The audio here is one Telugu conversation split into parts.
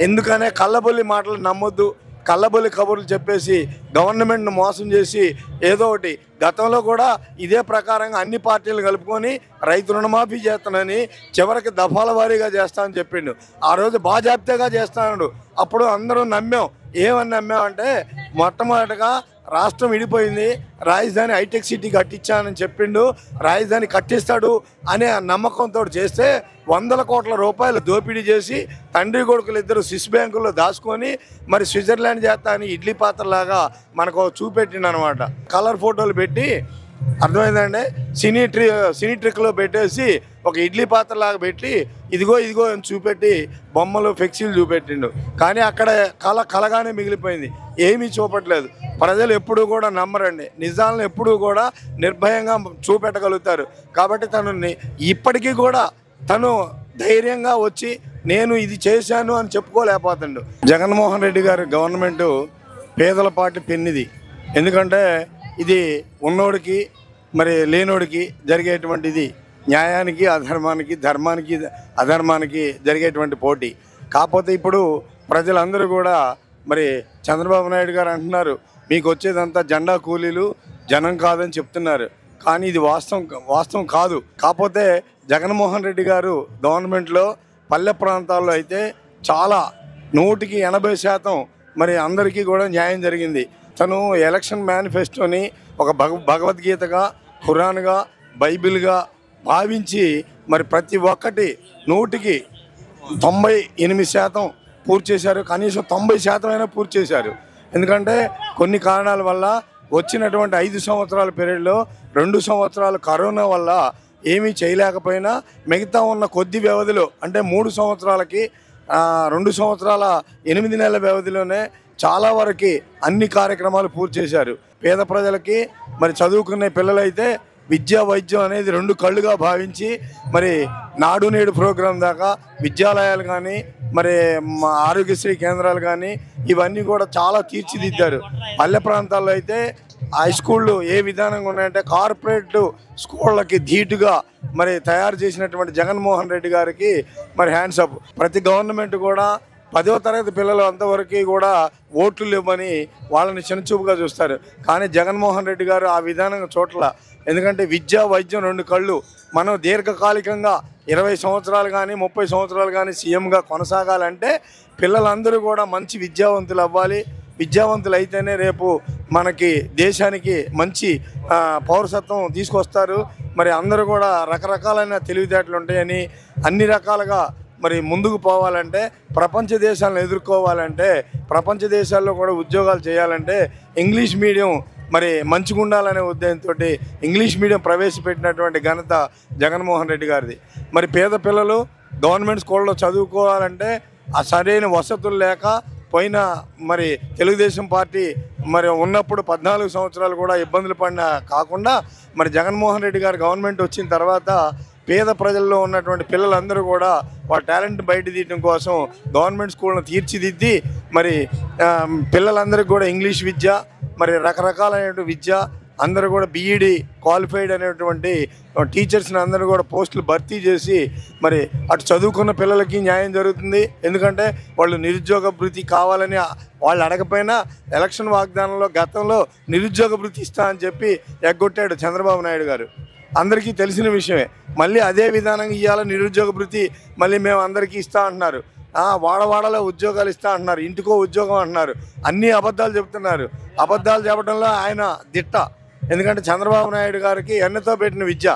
ఎందుకనే కళ్ళబొల్లి మాటలు నమ్మొద్దు, కళ్ళబొల్లి కబుర్లు చెప్పేసి గవర్నమెంట్ను మోసం చేసి ఏదో ఒకటి గతంలో కూడా ఇదే ప్రకారంగా అన్ని పార్టీలు కలుపుకొని రైతు రుణమాఫీ చేస్తానని చివరికి దఫాల వారీగా చేస్తానని చెప్పిండు. ఆ రోజు బాజాప్తగా చేస్తాడు. అప్పుడు అందరూ నమ్మాం. ఏమని నమ్మామంటే మొట్టమొదటిగా రాష్ట్రం విడిపోయింది, రాజధాని హైటెక్ సిటీ కట్టించానని చెప్పిండు, రాజధాని కట్టిస్తాడు అనే నమ్మకంతో చేస్తే 100 కోట్ల రూపాయలు దోపిడీ చేసి తండ్రి కొడుకులు ఇద్దరు స్విస్ బ్యాంకుల్లో దాచుకొని మరి స్విట్జర్లాండ్ చేస్తా అని ఇడ్లీ పాత్రలాగా మనకు చూపెట్టిండు అనమాట. కలర్ ఫోటోలు పెట్టి అర్థమైందండి, సినీ ట్రిక్లో పెట్టేసి ఒక ఇడ్లీ పాత్రలాగా పెట్టి ఇదిగో అని చూపెట్టి బొమ్మలు ఫ్లెక్సీలు చూపెట్టిండు. కానీ అక్కడ కలగానే మిగిలిపోయింది, ఏమీ చూపట్లేదు. ప్రజలు ఎప్పుడూ కూడా నమ్మరండి, నిజాలను ఎప్పుడూ కూడా నిర్భయంగా చూపెట్టగలుగుతారు. కాబట్టి ఇప్పటికీ కూడా తను ధైర్యంగా వచ్చి నేను ఇది చేశాను అని చెప్పుకోలేకపోతుండు. జగన్మోహన్ రెడ్డి గారి గవర్నమెంటు పేదల పార్టీ పెన్నిది. ఎందుకంటే ఇది ఉన్నోడికి మరి లేనోడికి జరిగేటువంటిది, న్యాయానికి అధర్మానికి, ధర్మానికి అధర్మానికి జరిగేటువంటి పోటీ. కాకపోతే ఇప్పుడు ప్రజలందరూ కూడా మరి చంద్రబాబు నాయుడు గారు అంటున్నారు మీకు వచ్చేదంతా జెండా కూలీలు, జనం కాదని చెప్తున్నారు. కానీ ఇది వాస్తవం కాదు. కాకపోతే జగన్మోహన్ రెడ్డి గారు గవర్నమెంట్లో పల్లె ప్రాంతాల్లో అయితే చాలా 100% మరి అందరికీ కూడా న్యాయం జరిగింది. తను ఎలక్షన్ మేనిఫెస్టోని ఒక భగవద్గీతగా, ఖురాన్గా, బైబిల్గా భావించి మరి ప్రతి ఒక్కటి 198% పూర్తి చేశారు. కనీసం 90% అయినా పూర్తి చేశారు. ఎందుకంటే కొన్ని కారణాల వల్ల వచ్చినటువంటి 5 సంవత్సరాల పీరియడ్లో 2 సంవత్సరాలు కరోనా వల్ల ఏమీ చేయలేకపోయినా మిగతా ఉన్న కొద్ది వ్యవధిలో అంటే 3 సంవత్సరాలకి 2 సంవత్సరాల 8 నెలల వ్యవధిలోనే చాలా వరకు అన్ని కార్యక్రమాలు పూర్తి చేశారు. పేద ప్రజలకి మరి చదువుకునే పిల్లలైతే విద్యా వైద్యం అనేది 2 కళ్ళుగా భావించి మరి నాడు నేడు ప్రోగ్రాం దాకా విద్యాలయాలు కానీ మరి ఆరోగ్యశ్రీ కేంద్రాలు కానీ ఇవన్నీ కూడా చాలా తీర్చిదిద్దారు. పల్లె ప్రాంతాల్లో అయితే హై స్కూళ్ళు ఏ విధానంగా ఉన్నాయంటే కార్పొరేట్ స్కూళ్ళకి ధీటుగా మరి తయారు చేసినటువంటి జగన్మోహన్ రెడ్డి గారికి మరి హ్యాండ్స్ అప్. ప్రతి గవర్నమెంట్ కూడా 10వ తరగతి పిల్లలు అంతవరకు కూడా ఓట్లు ఇవ్వని వాళ్ళని చిన్నచూపుగా చూస్తారు. కానీ జగన్మోహన్ రెడ్డి గారు ఆ విధానంగా చోట్ల, ఎందుకంటే విద్యా వైద్యం 2 కళ్ళు. మనం దీర్ఘకాలికంగా 20 సంవత్సరాలు కానీ 30 సంవత్సరాలు కానీ సీఎంగా కొనసాగాలంటే పిల్లలందరూ కూడా మంచి విద్యావంతులు అవ్వాలి. విద్యావంతులు అయితేనే రేపు మనకి దేశానికి మంచి పౌరసత్వం తీసుకొస్తారు. మరి అందరూ కూడా రకరకాలైన తెలివితేటలు ఉంటాయని అన్ని రకాలుగా మరి ముందుకు పోవాలంటే, ప్రపంచ దేశాలను ఎదుర్కోవాలంటే, ప్రపంచ దేశాల్లో కూడా ఉద్యోగాలు చేయాలంటే ఇంగ్లీష్ మీడియం మరి మంచిగా ఉండాలనే ఉద్దేశంతో ఇంగ్లీష్ మీడియం ప్రవేశపెట్టినటువంటి ఘనత జగన్మోహన్ రెడ్డి గారిది. మరి పేద పిల్లలు గవర్నమెంట్ స్కూల్లో చదువుకోవాలంటే ఆ సరైన వసతులు లేక పోయిన మరి తెలుగుదేశం పార్టీ మరి ఉన్నప్పుడు 14 సంవత్సరాలు కూడా ఇబ్బందులు పడిన కాకుండా మరి జగన్మోహన్ రెడ్డి గారు గవర్నమెంట్ వచ్చిన తర్వాత పేద ప్రజల్లో ఉన్నటువంటి పిల్లలందరూ కూడా వాళ్ళ టాలెంట్ బయట తీయడం కోసం గవర్నమెంట్ స్కూళ్ళను తీర్చిదిద్ది మరి పిల్లలందరికీ కూడా ఇంగ్లీష్ విద్య మరి రకరకాలైన విద్య, అందరూ కూడా బీఈడి క్వాలిఫైడ్ అనేటువంటి టీచర్స్ని అందరూ కూడా పోస్టులు భర్తీ చేసి మరి అటు చదువుకున్న పిల్లలకి న్యాయం జరుగుతుంది. ఎందుకంటే వాళ్ళు నిరుద్యోగ భృతి కావాలని వాళ్ళు అడగపోయినా ఎలక్షన్ వాగ్దానంలో గతంలో నిరుద్యోగ భృతి ఇస్తా అని చెప్పి ఎగ్గొట్టాడు చంద్రబాబు నాయుడు గారు. అందరికీ తెలిసిన విషయమే. మళ్ళీ అదే విధానంగా ఇవాళ నిరుద్యోగ భృతి మళ్ళీ మేము అందరికీ ఇస్తా అంటున్నారు. వాడవాడలో ఉద్యోగాలు ఇస్తా అంటున్నారు, ఇంటికో ఉద్యోగం అంటున్నారు. అన్నీ అబద్ధాలు చెప్తున్నారు. అబద్ధాలు చెప్పడంలో ఆయన దిట్ట. ఎందుకంటే చంద్రబాబు నాయుడు గారికి ఎన్నతో పెట్టిన విద్య,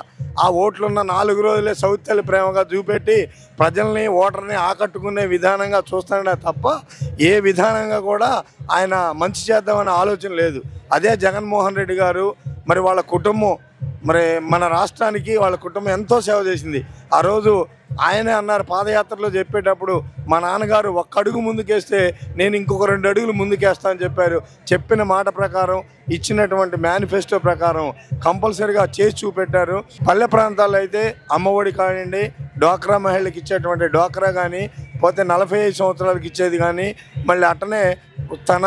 ఆ ఓట్లున్న 4 రోజులే సౌత్యాలు ప్రేమగా చూపెట్టి ప్రజల్ని ఓటర్ని ఆకట్టుకునే విధానంగా చూస్తాడే తప్ప ఏ విధానంగా కూడా ఆయన మంచి చేద్దామనే ఆలోచన లేదు. అదే జగన్మోహన్ రెడ్డి గారు మరి వాళ్ళ కుటుంబం మరి మన రాష్ట్రానికి వాళ్ళ కుటుంబం ఎంతో సేవ చేసింది. ఆ రోజు ఆయనే అన్నారు పాదయాత్రలో చెప్పేటప్పుడు, మా నాన్నగారు 1 అడుగు ముందుకేస్తే నేను ఇంకొక 2 అడుగులు ముందుకేస్తా అని చెప్పారు. చెప్పిన మాట ప్రకారం ఇచ్చినటువంటి మేనిఫెస్టో ప్రకారం కంపల్సరీగా చేసి చూపెట్టారు. పల్లె ప్రాంతాల్లో అయితే అమ్మఒడి కానివ్వండి, డ్వాక్రా మహిళలకు ఇచ్చేటువంటి డ్వాక్రా కానీ, పోతే 45 సంవత్సరాలకు ఇచ్చేది కానీ, మళ్ళీ అట్టనే తన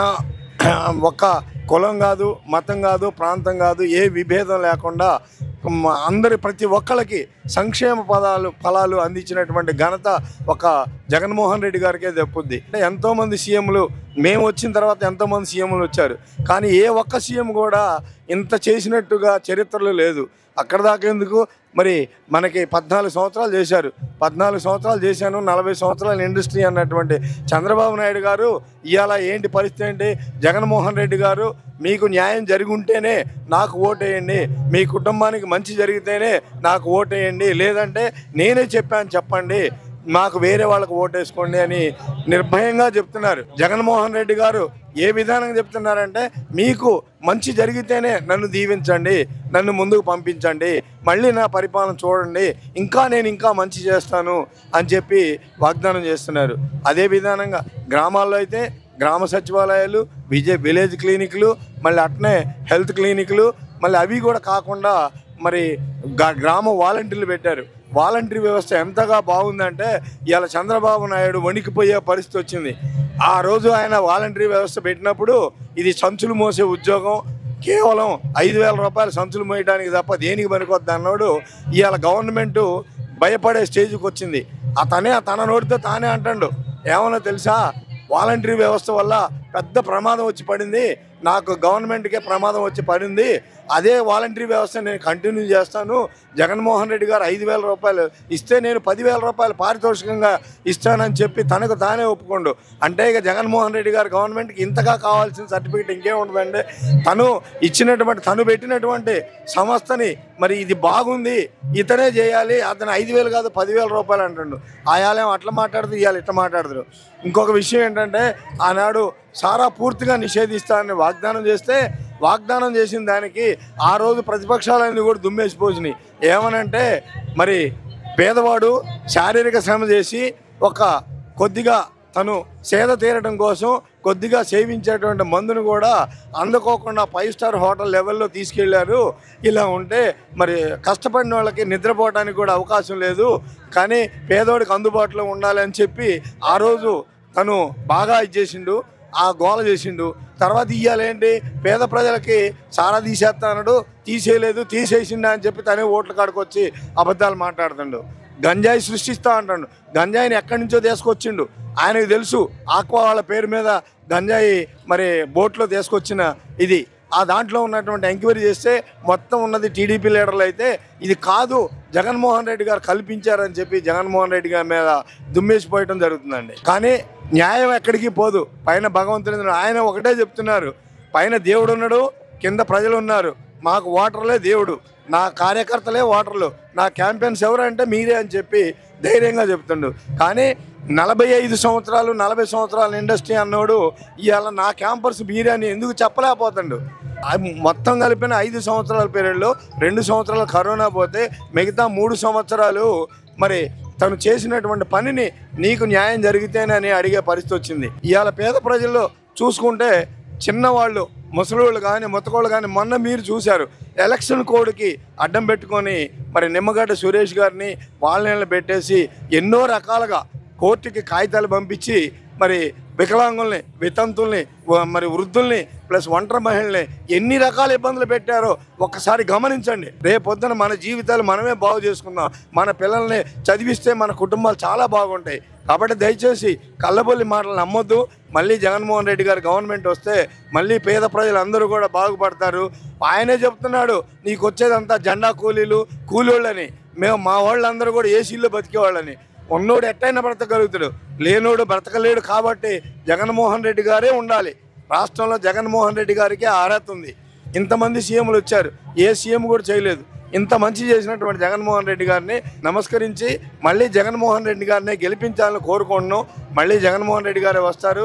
ఒక్క కులం కాదు, మతం కాదు, ప్రాంతం కాదు, ఏ విభేదం లేకుండా ప్రతి ఒక్కళ్ళకి సంక్షేమ ఫలాలు అందించినటువంటి ఘనత ఒక జగన్మోహన్ రెడ్డి గారికే దక్కుద్ది. అంటే ఎంతోమంది సీఎంలు, మేము వచ్చిన తర్వాత ఎంతోమంది సీఎంలు వచ్చారు, కానీ ఏ ఒక్క సీఎం కూడా ఇంత చేసినట్టుగా చరిత్రలో లేదు. అక్కడ దాకా ఎందుకు, మరి మనకి 14 సంవత్సరాలు చేశారు. 14 సంవత్సరాలు చేశాను, 40 సంవత్సరాల ఇండస్ట్రీ అన్నటువంటి చంద్రబాబు నాయుడు గారు ఇవాళ ఏంటి పరిస్థితి ఏంటి? జగన్మోహన్ రెడ్డి గారు మీకు న్యాయం జరిగి ఉంటేనే నాకు ఓటేయండి, మీ కుటుంబానికి మంచి జరిగితేనే నాకు ఓటేయండి, లేదంటే నేనే చెప్పాను చెప్పండి, మాకు వేరే వాళ్ళకు ఓటేసుకోండి అని నిర్భయంగా చెప్తున్నారు. జగన్మోహన్ రెడ్డి గారు ఏ విధానంగా చెప్తున్నారంటే, మీకు మంచి జరిగితేనే నన్ను దీవించండి, నన్ను ముందుకు పంపించండి, మళ్ళీ నా పరిపాలన చూడండి, నేను ఇంకా మంచి చేస్తాను అని చెప్పి వాగ్దానం చేస్తున్నారు. అదే విధానంగా గ్రామాల్లో అయితే గ్రామ సచివాలయాలు, విలేజ్ క్లినిక్లు, మళ్ళీ అట్నే హెల్త్ క్లినిక్లు, మళ్ళీ అవి కూడా కాకుండా మరి గ్రామ వాలంటీర్లు పెట్టారు. వాలంటరీ వ్యవస్థ ఎంతగా బాగుందంటే ఇవాళ చంద్రబాబు నాయుడు వణికిపోయే పరిస్థితి వచ్చింది. ఆ రోజు ఆయన వాలంటరీ వ్యవస్థ పెట్టినప్పుడు ఇది సంచులు మోసే ఉద్యోగం, కేవలం 5,000 రూపాయలు సంచులు మోయడానికి తప్ప దేనికి పనికొద్ది అన్నాడు. ఇవాళ గవర్నమెంటు భయపడే స్టేజ్కి వచ్చింది. తన నోటితో తానే అంటాడు, ఏమన్నా తెలుసా, వాలంటరీ వ్యవస్థ వల్ల పెద్ద ప్రమాదం వచ్చి పడింది, నాకు గవర్నమెంట్కే ప్రమాదం వచ్చి పడింది, అదే వాలంటరీ వ్యవస్థ నేను కంటిన్యూ చేస్తాను, జగన్మోహన్ రెడ్డి గారు 5,000 రూపాయలు ఇస్తే నేను 10,000 రూపాయలు పారితోషికంగా ఇస్తానని చెప్పి తనకు తానే ఒప్పుకోండు. అంటే ఇక జగన్మోహన్ రెడ్డి గారు గవర్నమెంట్కి ఇంతగా కావాల్సిన సర్టిఫికేట్ ఇంకేముంటుందండి? తను పెట్టినటువంటి సంస్థని మరి ఇది బాగుంది, ఇతనే చేయాలి, అతను 5,000 కాదు 10,000 రూపాయలు అంటుండు. ఆయాలేం అట్లా మాట్లాడుతూ ఇవాళ ఇట్లా మాట్లాడతారు. ఇంకొక విషయం ఏంటంటే, ఆనాడు సారా పూర్తిగా నిషేధిస్తానని వాగ్దానం చేసిన దానికి ఆ రోజు ప్రతిపక్షాలన్నీ కూడా దుమ్మేసిపోసినాయి. ఏమనంటే, మరి పేదవాడు శారీరక శ్రమ చేసి కొద్దిగా తను సేద తీరడం కోసం కొద్దిగా సేవించేటువంటి మందును కూడా అందుకోకుండా 5 స్టార్ హోటల్ లెవెల్లో తీసుకెళ్లారు. ఇలా ఉంటే మరి కష్టపడిన వాళ్ళకి నిద్రపోవడానికి కూడా అవకాశం లేదు, కానీ పేదవాడికి అందుబాటులో ఉండాలి అని చెప్పి ఆ రోజు తను బాగా ఇచ్చేసిండు, ఆ గోల చేసిండు. తర్వాత ఇయ్యాలేంటి, పేద ప్రజలకి సారా తీసేస్తాడు, తీసేయలేదు, తీసేసిండు అని చెప్పి తనే ఓట్ల కాడికి వచ్చి అబద్ధాలు మాట్లాడుతుండు. గంజాయి సృష్టిస్తా అంటాడు. గంజాయిని ఎక్కడి నుంచో తీసుకొచ్చిండు, ఆయనకు తెలుసు. ఆక్వా వాళ్ళ పేరు మీద గంజాయి మరి బోట్లో తీసుకొచ్చిన ఇది, ఆ దాంట్లో ఉన్నటువంటి ఎంక్వైరీ చేస్తే మొత్తం ఉన్నది టీడీపీ లీడర్లు అయితే ఇది కాదు, జగన్మోహన్ రెడ్డి గారు కల్పించారని చెప్పి జగన్మోహన్ రెడ్డి గారి మీద దుమ్మేసిపోయటం జరుగుతుందండి. కానీ న్యాయం ఎక్కడికి పోదు. పైన భగవంతుడు ఆయన ఒకటే చెప్తున్నారు, పైన దేవుడు ఉన్నాడు, కింద ప్రజలు ఉన్నారు, మాకు ఓటర్లే దేవుడు, నా కార్యకర్తలే ఓటర్లు, నా క్యాంపెయిన్స్ ఎవరంటే మీరే అని చెప్పి ధైర్యంగా చెప్తుండు. కానీ 45 సంవత్సరాలు 40 సంవత్సరాల ఇండస్ట్రీ అన్నోడు ఇవాళ నా క్యాంపస్ మీరే అని ఎందుకు చెప్పలేకపోతుండు? మొత్తం కలిపిన 5 సంవత్సరాల పీరియడ్లో 2 సంవత్సరాలు కరోనా పోతే మిగతా 3 సంవత్సరాలు మరి తను చేసినటువంటి పనిని నీకు న్యాయం జరిగితేనని అడిగే పరిస్థితి వచ్చింది. ఇవాళ పేద ప్రజల్లో చూసుకుంటే చిన్నవాళ్ళు, ముసలోళ్ళు కానీ ముతకోళ్ళు కానీ మొన్న మీరు చూశారు, ఎలక్షన్ కోడ్కి అడ్డం పెట్టుకొని మరి నిమ్మగడ్డ సురేష్ గారిని వాళ్ళని పెట్టేసి ఎన్నో రకాలుగా కోర్టుకి కాగితాలు పంపించి మరి వికలాంగుల్ని, వితంతుల్ని, మరి వృద్ధుల్ని ప్లస్ ఒంటరి మహిళల్ని ఎన్ని రకాల ఇబ్బందులు పెట్టారో ఒక్కసారి గమనించండి. రేపొద్దున మన జీవితాలు మనమే బాగు చేసుకుందాం, మన పిల్లల్ని చదివిస్తే మన కుటుంబాలు చాలా బాగుంటాయి. కాబట్టి దయచేసి కళ్ళబొల్లి మాటలు నమ్మొద్దు. మళ్ళీ జగన్మోహన్ రెడ్డి గారు గవర్నమెంట్ వస్తే మళ్ళీ పేద ప్రజలందరూ కూడా బాగుపడతారు. ఆయనే చెప్తున్నాడు, నీకు వచ్చేదంతా జెండా కూలీళ్ళని, మా వాళ్ళందరూ కూడా ఏసీల్లో బతికేవాళ్ళని. ఉన్నోడు ఎట్టయినా బ్రతకగలుగుతాడు, లేనోడు బ్రతకలేడు. కాబట్టి జగన్మోహన్ రెడ్డి గారే ఉండాలి. రాష్ట్రంలో జగన్మోహన్ రెడ్డి గారికి అర్హత ఉంది. ఇంతమంది సీఎంలు వచ్చారు, ఏ సీఎం కూడా చేయలేదు. ఇంత మంచి చేసినటువంటి జగన్మోహన్ రెడ్డి గారిని నమస్కరించి మళ్ళీ జగన్మోహన్ రెడ్డి గారిని గెలిపించాలని కోరుకుంటున్నాం. మళ్ళీ జగన్మోహన్ రెడ్డి గారే వస్తారు.